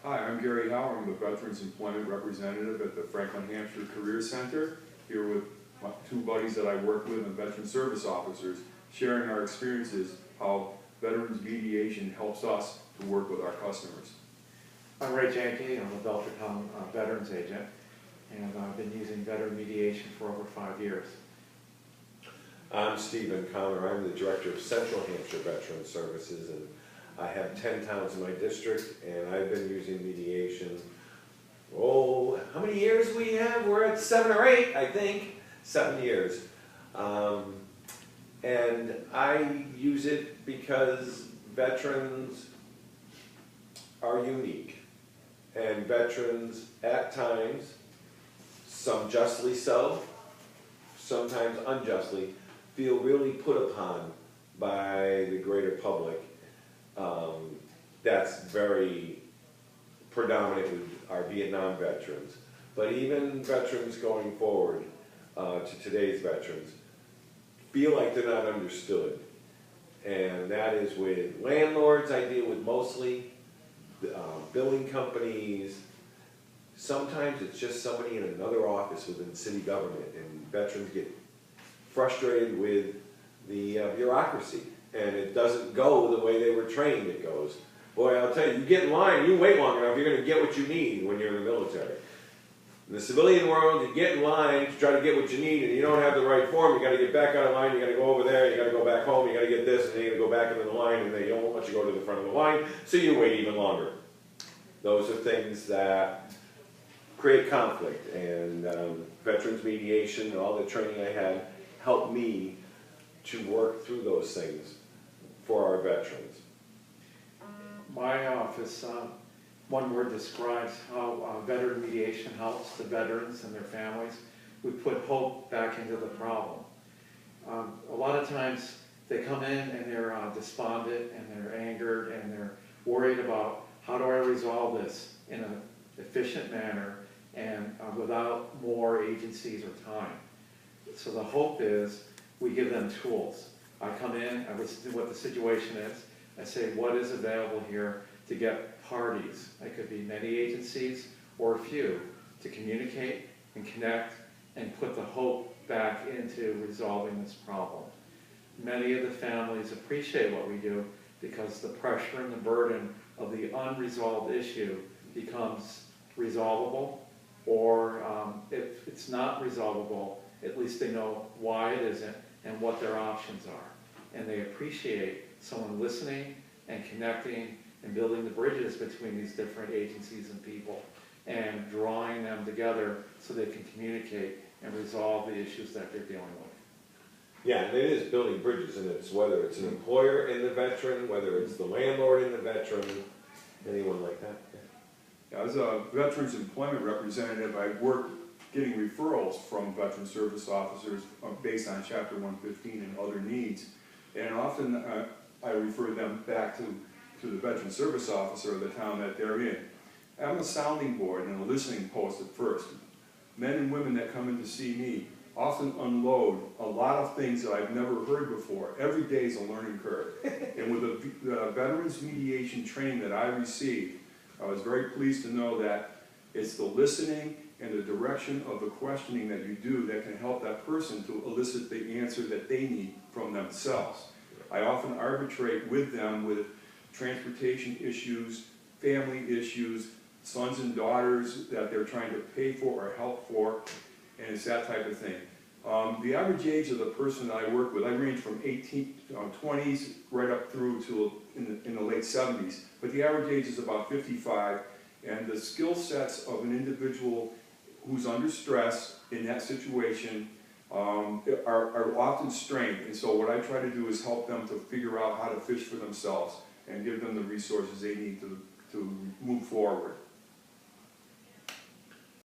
Hi, I'm Gary Howard. I'm the Veterans Employment Representative at the Franklin Hampshire Career Center, here with my two buddies that I work with and veteran service officers, sharing our experiences, how veterans mediation helps us to work with our customers. I'm Ray Janke. I'm a Belchertown veterans agent, and I've been using veteran mediation for over 5 years. I'm Stephen Connor. I'm the Director of Central Hampshire Veteran Services, and I have 10 towns in my district, and I've been using mediation, how many years we have? We're at 7 or 8, I think. 7 years. And I use it because veterans are unique. And veterans, at times, some justly so, sometimes unjustly, feel really put upon by the greater public. That's very predominant with our Vietnam veterans. But even veterans going forward, to today's veterans, feel like they're not understood. And that is with landlords I deal with mostly, billing companies. Sometimes it's just somebody in another office within city government, and veterans get frustrated with the bureaucracy, and it doesn't go the way they were trained it goes. Boy, I'll tell you, you get in line, you wait long enough, you're going to get what you need when you're in the military. In the civilian world, you get in line to try to get what you need, and you don't have the right form, you got to get back out of line, you got to go over there, you got to go back home, you got to get this, and then you got to go back into the line, and they don't let you go to the front of the line, so you wait even longer. Those are things that create conflict, and veterans mediation, all the training I had, helped me to work through those things for our veterans. My office, one word describes how veteran mediation helps the veterans and their families. We put hope back into the problem. A lot of times they come in and they're despondent and they're angered and they're worried about how do I resolve this in an efficient manner and without more agencies or time. So the hope is we give them tools. I come in, I listen to what the situation is, I say what is available here to get parties, it could be many agencies or a few, to communicate and connect and put the hope back into resolving this problem. Many of the families appreciate what we do because the pressure and the burden of the unresolved issue becomes resolvable, or if it's not resolvable, at least they know why it isn't and what their options are. And they appreciate someone listening and connecting and building the bridges between these different agencies and people and drawing them together so they can communicate and resolve the issues that they're dealing with. Yeah, and it is building bridges, and it's whether it's an employer and the veteran, whether it's the landlord and the veteran, anyone like that. Yeah, as a Veterans Employment Representative, I work getting referrals from veteran service officers based on Chapter 115 and other needs. And often I refer them back to the veteran service officer of the town that they're in. I'm a sounding board and a listening post at first. Men and women that come in to see me often unload a lot of things that I've never heard before. Every day is a learning curve. And with the veterans mediation training that I received, I was very pleased to know that it's the listening and the direction of the questioning that you do that can help that person to elicit the answer that they need from themselves. I often arbitrate with them with transportation issues, family issues, sons and daughters that they're trying to pay for or help for, and it's that type of thing. The average age of the person that I work with, I range from 20s right up through to in the late 70s, but the average age is about 55, and the skill sets of an individual who's under stress in that situation are often strained, and so what I try to do is help them to figure out how to fish for themselves and give them the resources they need to move forward.